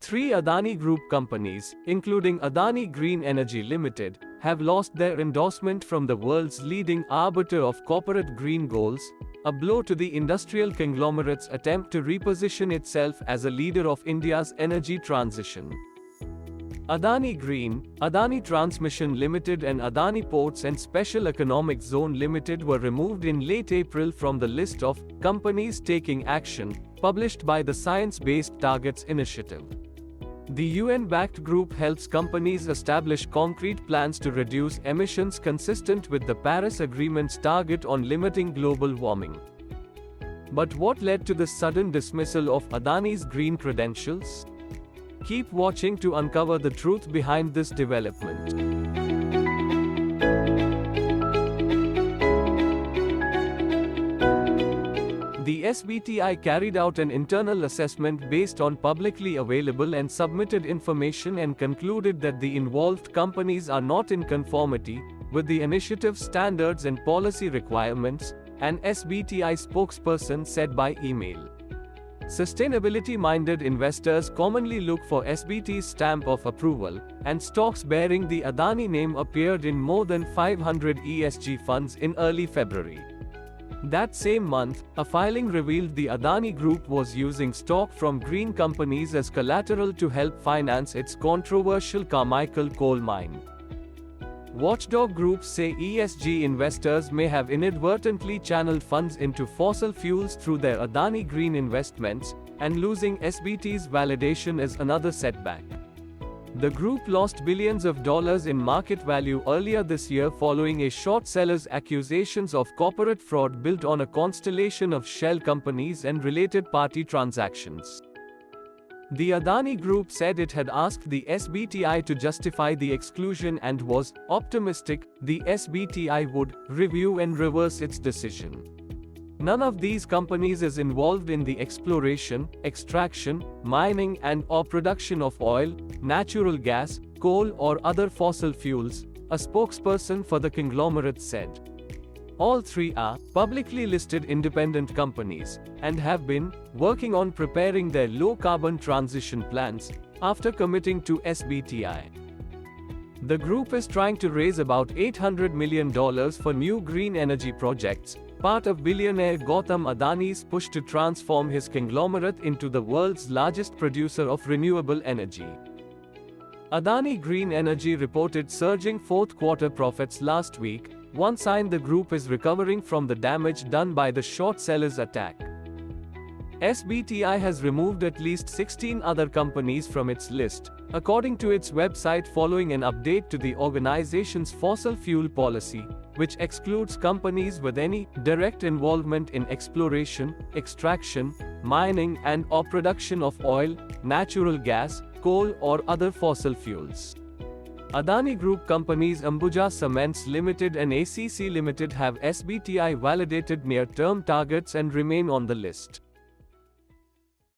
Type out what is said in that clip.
Three Adani Group companies, including Adani Green Energy Ltd, have lost their endorsement from the world's leading arbiter of corporate green goals, a blow to the industrial conglomerate's attempt to reposition itself as a leader of India's energy transition. Adani Green, Adani Transmission Ltd and Adani Ports and Special Economic Zone Ltd were removed in late April from the list of companies taking action, published by the Science Based Targets Initiative. The UN-backed group helps companies establish concrete plans to reduce emissions consistent with the Paris Agreement's target on limiting global warming. But what led to the sudden dismissal of Adani's green credentials? Keep watching to uncover the truth behind this development. The SBTi carried out an internal assessment based on publicly available and submitted information and concluded that the involved companies are not in conformity with the initiative's standards and policy requirements, an SBTi spokesperson said by email. Sustainability-minded investors commonly look for SBT's stamp of approval, and stocks bearing the Adani name appeared in more than 500 ESG funds in early February. That same month, a filing revealed the Adani Group was using stock from green companies as collateral to help finance its controversial Carmichael coal mine. Watchdog groups say ESG investors may have inadvertently channeled funds into fossil fuels through their Adani Green investments, and losing SBT's validation is another setback. The group lost billions of dollars in market value earlier this year following a short seller's accusations of corporate fraud built on a constellation of shell companies and related party transactions. The Adani Group said it had asked the SBTi to justify the exclusion and was optimistic the SBTi would review and reverse its decision. None of these companies is involved in the exploration, extraction, mining and/or production of oil, natural gas, coal or other fossil fuels, a spokesperson for the conglomerate said. All three are publicly listed independent companies and have been working on preparing their low-carbon transition plans after committing to SBTi. The group is trying to raise about $800 million for new green energy projects, part of billionaire Gautam Adani's push to transform his conglomerate into the world's largest producer of renewable energy. Adani Green Energy reported surging fourth-quarter profits last week, one sign the group is recovering from the damage done by the short sellers' attack. SBTi has removed at least 16 other companies from its list, according to its website following an update to the organization's fossil fuel policy, which excludes companies with any direct involvement in exploration, extraction, mining and/or production of oil, natural gas, coal or other fossil fuels. Adani Group companies Ambuja Cements Ltd and ACC Ltd have SBTi validated near-term targets and remain on the list.